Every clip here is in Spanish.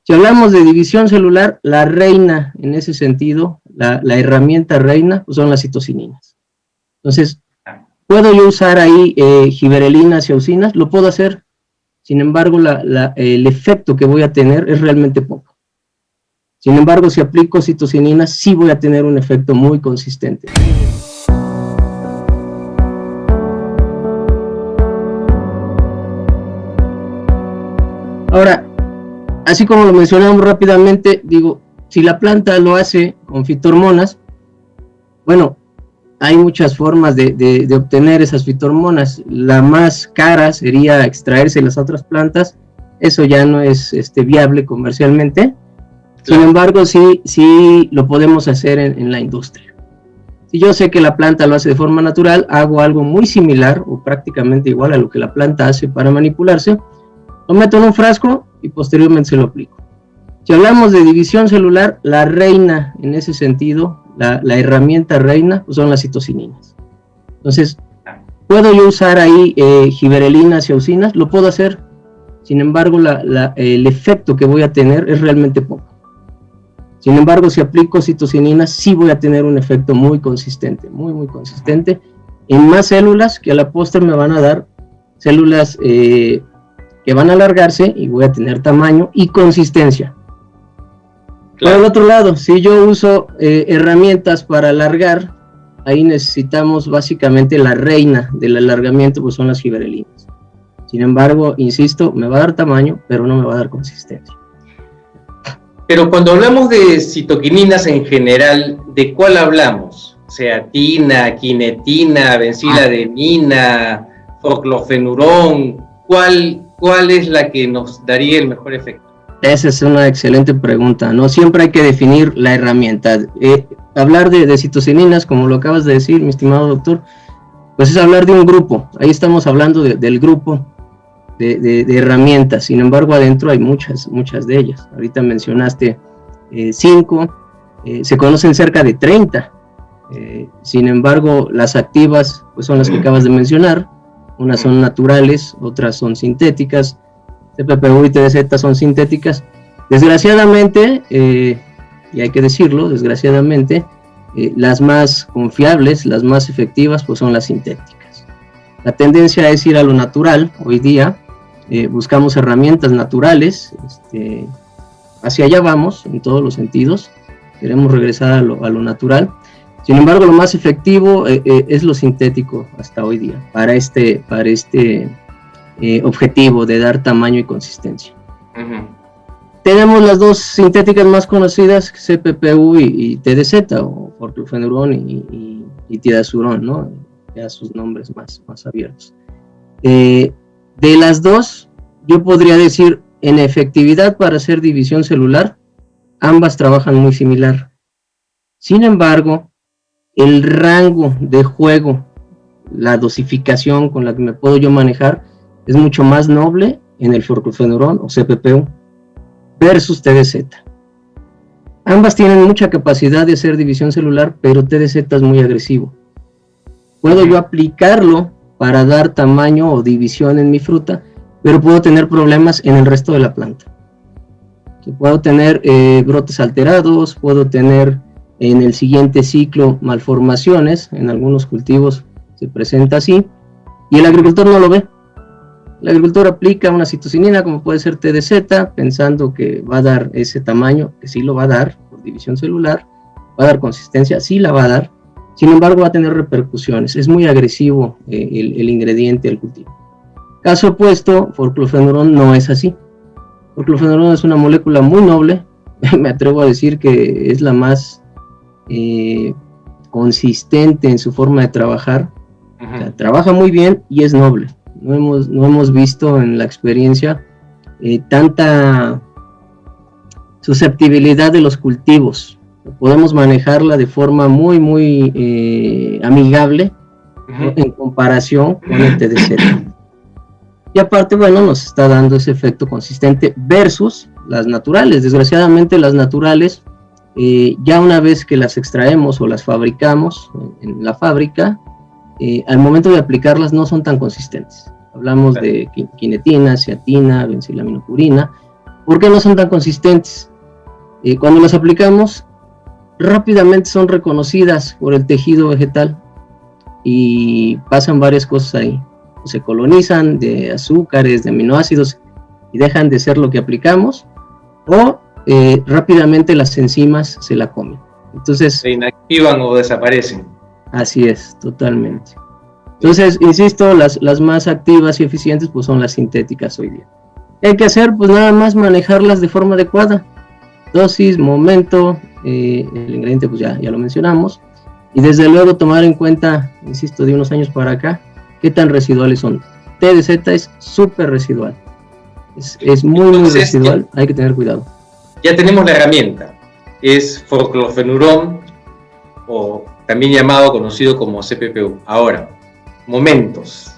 Si hablamos de división celular, la reina en ese sentido, la herramienta reina, pues son las citocininas. Entonces, ¿puedo yo usar ahí giberelinas y auxinas? Lo puedo hacer, sin embargo, el efecto que voy a tener es realmente poco. Sin embargo, si aplico citocininas, sí voy a tener un efecto muy consistente. Ahora, así como lo mencionamos rápidamente, digo, si la planta lo hace con fitohormonas, bueno, hay muchas formas de obtener esas fitohormonas. La más cara sería extraerse las otras plantas, eso ya no es viable comercialmente. Sin embargo, sí lo podemos hacer en la industria. Si yo sé que la planta lo hace de forma natural, hago algo muy similar o prácticamente igual a lo que la planta hace para manipularse, lo meto en un frasco y posteriormente se lo aplico. Si hablamos de división celular, la reina en ese sentido, la herramienta reina, pues son las citocininas. Entonces, ¿puedo yo usar ahí giberelinas y auxinas? Lo puedo hacer, sin embargo, el efecto que voy a tener es realmente poco. Sin embargo, si aplico citocininas, sí voy a tener un efecto muy consistente, muy consistente, en más células que a la postre me van a dar células que van a alargarse y voy a tener tamaño y consistencia. Claro. Por el otro lado, si yo uso herramientas para alargar, ahí necesitamos básicamente la reina del alargamiento, pues son las giberelinas. Sin embargo, insisto, me va a dar tamaño, pero no me va a dar consistencia. Pero cuando hablamos de citoquininas en general, ¿de cuál hablamos? Zeatina, quinetina, benciladenina, forclorfenurón, ¿cuál es la que nos daría el mejor efecto? Esa es una excelente pregunta, ¿no? Siempre hay que definir la herramienta. Hablar de citocininas, como lo acabas de decir, mi estimado doctor, pues es hablar de un grupo. Ahí estamos hablando del grupo de herramientas. Sin embargo, adentro hay muchas de ellas. Ahorita mencionaste 5, se conocen cerca de 30. Sin embargo, las activas pues son las que acabas de mencionar. Unas son naturales, otras son sintéticas. CPPU y TDZ son sintéticas. Desgraciadamente, y hay que decirlo, desgraciadamente, las más confiables, las más efectivas, pues son las sintéticas. La tendencia es ir a lo natural. Hoy día buscamos herramientas naturales, hacia allá vamos en todos los sentidos, queremos regresar a lo natural. Sin embargo, lo más efectivo es lo sintético hasta hoy día, para este objetivo de dar tamaño y consistencia. Tenemos las dos sintéticas más conocidas, CPPU y TDZ, o forclorfenurón y tidasurón, ¿no? Ya sus nombres más abiertos. De las dos, yo podría decir, en efectividad para hacer división celular, ambas trabajan muy similar. Sin embargo, el rango de juego, la dosificación con la que me puedo yo manejar, es mucho más noble en el forclorfenurón o CPPU versus TDZ. Ambas tienen mucha capacidad de hacer división celular, pero TDZ es muy agresivo. Puedo yo aplicarlo para dar tamaño o división en mi fruta, pero puedo tener problemas en el resto de la planta. Puedo tener brotes alterados, puedo tener en el siguiente ciclo malformaciones, en algunos cultivos se presenta así, y el agricultor no lo ve. El agricultor aplica una citocinina como puede ser TDZ, pensando que va a dar ese tamaño, que sí lo va a dar por división celular, va a dar consistencia, sí la va a dar, sin embargo va a tener repercusiones, es muy agresivo el ingrediente del cultivo. Caso opuesto, forclorfenurón no es así. Forclorfenurón es una molécula muy noble, me atrevo a decir que es la más consistente en su forma de trabajar, o sea, trabaja muy bien y es noble. No hemos visto en la experiencia tanta susceptibilidad de los cultivos. Podemos manejarla de forma muy amigable, ¿no? En comparación con el TDZ. Y aparte, bueno, nos está dando ese efecto consistente versus las naturales. Desgraciadamente las naturales, ya una vez que las extraemos o las fabricamos en la fábrica, al momento de aplicarlas no son tan consistentes. Hablamos de quinetina, zeatina, bencilaminopurina, ¿Por qué no son tan consistentes? Cuando las aplicamos, rápidamente son reconocidas por el tejido vegetal y pasan varias cosas ahí. Se colonizan de azúcares, de aminoácidos y dejan de ser lo que aplicamos, o rápidamente las enzimas se la comen. Entonces, se inactivan o desaparecen. Así es, totalmente. Entonces, insisto, las más activas y eficientes pues son las sintéticas hoy día. ¿Qué hay que hacer? Pues nada más manejarlas de forma adecuada. Dosis, momento, el ingrediente pues ya lo mencionamos. Y desde luego tomar en cuenta, insisto, de unos años para acá, qué tan residuales son. TDZ es súper residual. Es muy residual, hay que tener cuidado. Ya tenemos la herramienta. Es forclorfenurón, o también conocido como CPPU. Ahora, momentos,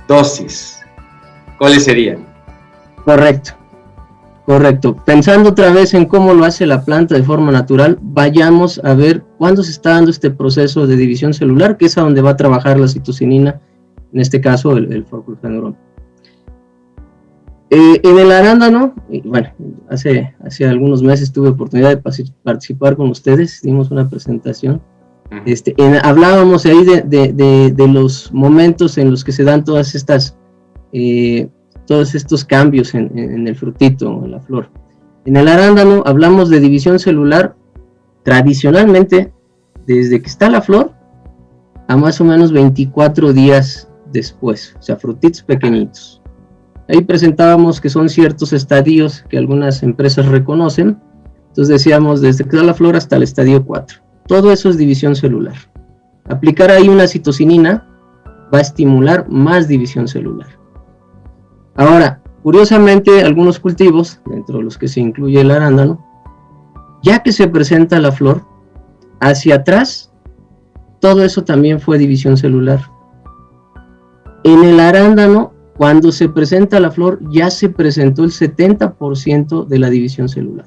dosis, ¿cuáles serían? Correcto. Pensando otra vez en cómo lo hace la planta de forma natural, vayamos a ver cuándo se está dando este proceso de división celular, que es a donde va a trabajar la citocinina, en este caso el forclorfenurón. En el arándano, bueno, hace algunos meses tuve oportunidad de participar con ustedes, dimos una presentación. Hablábamos ahí de los momentos en los que se dan todos estos cambios en el frutito, en la flor. En el arándano hablamos de división celular tradicionalmente desde que está la flor a más o menos 24 días después, o sea, frutitos pequeñitos. Ahí presentábamos que son ciertos estadios que algunas empresas reconocen. Entonces decíamos desde que está la flor hasta el estadio 4. Todo eso es división celular. Aplicar ahí una citocinina va a estimular más división celular. Ahora, curiosamente, algunos cultivos, dentro de los que se incluye el arándano, ya que se presenta la flor, hacia atrás, todo eso también fue división celular. En el arándano, cuando se presenta la flor, ya se presentó el 70% de la división celular.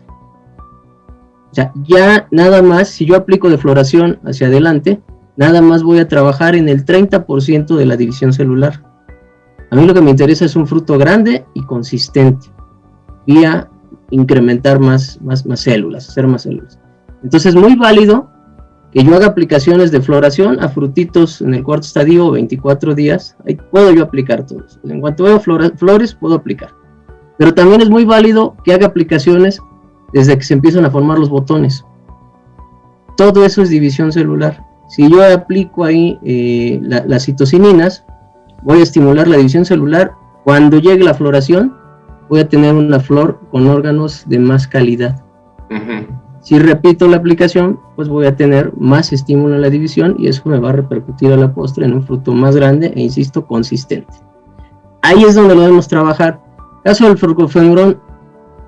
O sea, ya nada más, si yo aplico de floración hacia adelante, nada más voy a trabajar en el 30% de la división celular. A mí lo que me interesa es un fruto grande y consistente, vía incrementar más células, hacer más células. Entonces es muy válido que yo haga aplicaciones de floración a frutitos en el cuarto estadio, 24 días, ahí puedo yo aplicar todo eso. En cuanto veo flores, puedo aplicar. Pero también es muy válido que haga aplicaciones desde que se empiezan a formar los botones. Todo eso es división celular. Si yo aplico ahí las citocininas, voy a estimular la división celular. Cuando llegue la floración, voy a tener una flor con órganos de más calidad. Si repito la aplicación, pues voy a tener más estímulo en la división y eso me va a repercutir a la postre en un fruto más grande e, insisto, consistente. Ahí es donde lo debemos trabajar. Caso del forclorfenurón,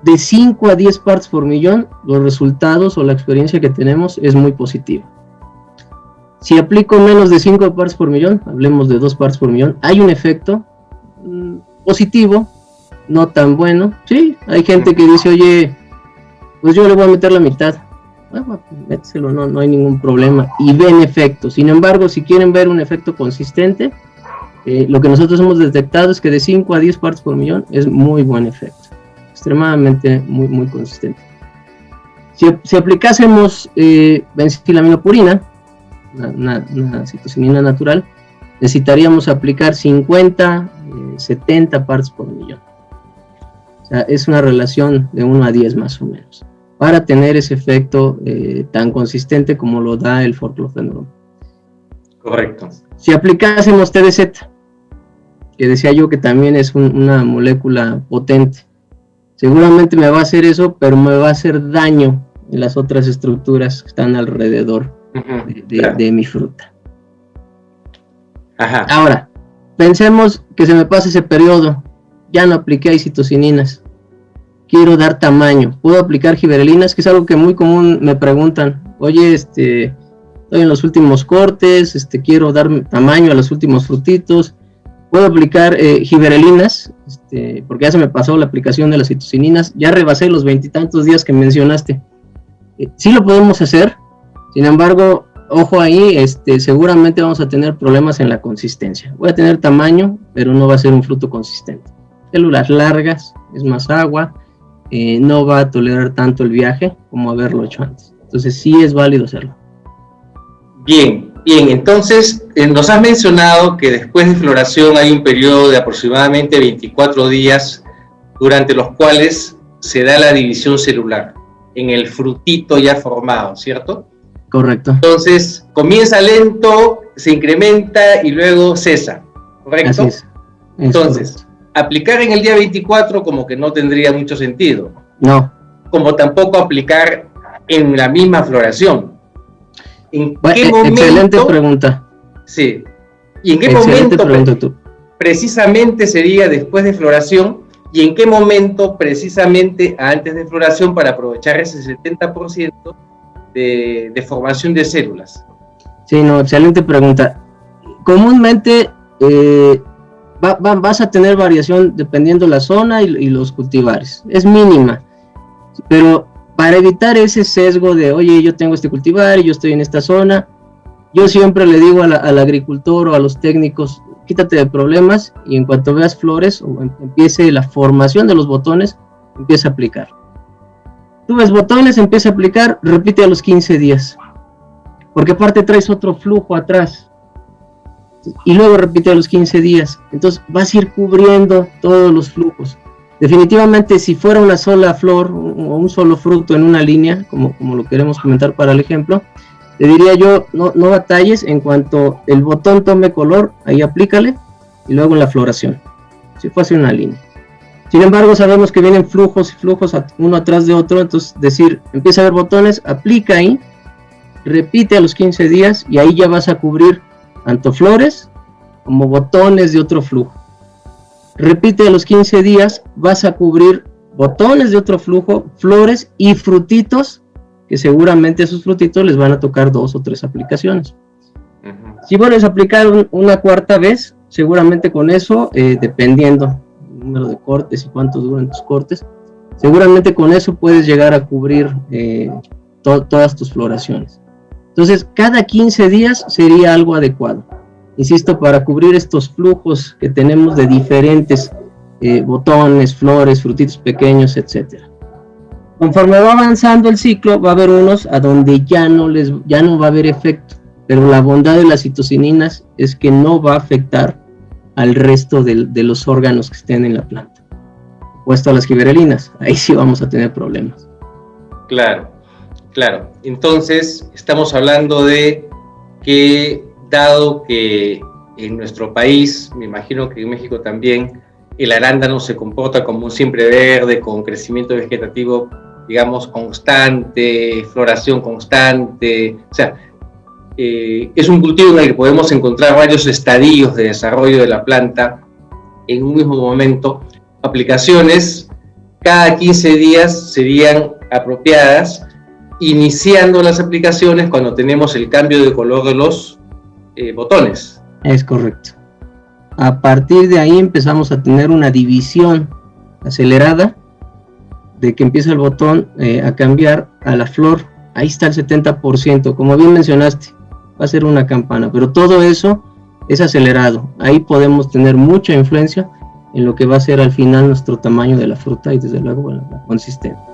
de 5 a 10 partes por millón, los resultados o la experiencia que tenemos es muy positiva. Si aplico menos de 5 partes por millón, hablemos de 2 partes por millón, hay un efecto positivo, no tan bueno. Sí, hay gente que dice, oye, pues yo le voy a meter la mitad. Bueno, méteselo, no hay ningún problema. Y ven efecto. Sin embargo, si quieren ver un efecto consistente, lo que nosotros hemos detectado es que de 5 a 10 partes por millón es muy buen efecto. Extremadamente muy consistente. Si aplicásemos bencilaminoprina, una citocinina natural, necesitaríamos aplicar 50, 70 partes por millón. O sea, es una relación de 1 a 10 más o menos, para tener ese efecto tan consistente como lo da el forclorfenurón. Correcto. Si aplicásemos TDZ, que decía yo que también es una molécula potente, seguramente me va a hacer eso, pero me va a hacer daño en las otras estructuras que están alrededor de mi fruta. Ajá. Ahora, pensemos que se me pasa ese periodo, ya no apliqué ahí citocininas, quiero dar tamaño, puedo aplicar giberelinas, que es algo que muy común me preguntan, oye, estoy en los últimos cortes, quiero dar tamaño a los últimos frutitos, puedo aplicar giberelinas, porque ya se me pasó la aplicación de las citocininas, ya rebasé los 20 y tantos días que mencionaste. Sí lo podemos hacer, sin embargo, ojo ahí, seguramente vamos a tener problemas en la consistencia. Voy a tener tamaño, pero no va a ser un fruto consistente. Células largas, es más agua, no va a tolerar tanto el viaje como haberlo hecho antes. Entonces sí es válido hacerlo. Bien, entonces nos has mencionado que después de floración hay un periodo de aproximadamente 24 días durante los cuales se da la división celular en el frutito ya formado, ¿cierto? Correcto. Entonces comienza lento, se incrementa y luego cesa, ¿correcto? Así es. Entonces, correcto. Aplicar en el día 24 como que no tendría mucho sentido. No. Como tampoco aplicar en la misma floración. ¿En qué momento? Excelente pregunta. Sí. ¿Y en qué momento precisamente sería después de floración? ¿Y en qué momento precisamente antes de floración para aprovechar ese 70% de formación de células? Sí, no, excelente pregunta. Comúnmente vas a tener variación dependiendo la zona y los cultivares. Es mínima, pero para evitar ese sesgo de, oye, yo tengo este cultivar y yo estoy en esta zona, yo siempre le digo al agricultor o a los técnicos, quítate de problemas y en cuanto veas flores o empiece la formación de los botones, empieza a aplicar. Tú ves botones, empieza a aplicar, repite a los 15 días, porque aparte traes otro flujo atrás. Y luego repite a los 15 días. Entonces vas a ir cubriendo todos los flujos. Definitivamente, si fuera una sola flor o un solo fruto en una línea, como lo queremos comentar para el ejemplo, le diría yo, no batalles, en cuanto el botón tome color, ahí aplícale, y luego en la floración, si fuese una línea. Sin embargo, sabemos que vienen flujos y flujos uno atrás de otro, entonces empieza a ver botones, aplica ahí, repite a los 15 días, y ahí ya vas a cubrir tanto flores como botones de otro flujo. Repite a los 15 días, vas a cubrir botones de otro flujo, flores y frutitos, que seguramente esos frutitos les van a tocar 2 o 3 aplicaciones. Si vuelves a aplicar una cuarta vez, seguramente con eso, dependiendo del número de cortes y cuánto duran tus cortes, seguramente con eso puedes llegar a cubrir todas tus floraciones. Entonces, cada 15 días sería algo adecuado. Insisto, para cubrir estos flujos que tenemos de diferentes botones, flores, frutitos pequeños, etc. Conforme va avanzando el ciclo, va a haber unos a donde ya no va a haber efecto. Pero la bondad de las citocininas es que no va a afectar al resto de los órganos que estén en la planta. Opuesto a las gibberelinas, ahí sí vamos a tener problemas. Claro. Entonces, estamos hablando de que, dado que en nuestro país, me imagino que en México también, el arándano se comporta como un siempre verde, con crecimiento vegetativo, digamos, constante, floración constante, o sea, es un cultivo en el que podemos encontrar varios estadios de desarrollo de la planta en un mismo momento. Aplicaciones cada 15 días serían apropiadas, iniciando las aplicaciones cuando tenemos el cambio de color de los botones. Es correcto. A partir de ahí empezamos a tener una división acelerada de que empieza el botón a cambiar a la flor. Ahí está el 70%, como bien mencionaste, va a ser una campana, pero todo eso es acelerado. Ahí podemos tener mucha influencia en lo que va a ser al final nuestro tamaño de la fruta y desde luego la consistencia.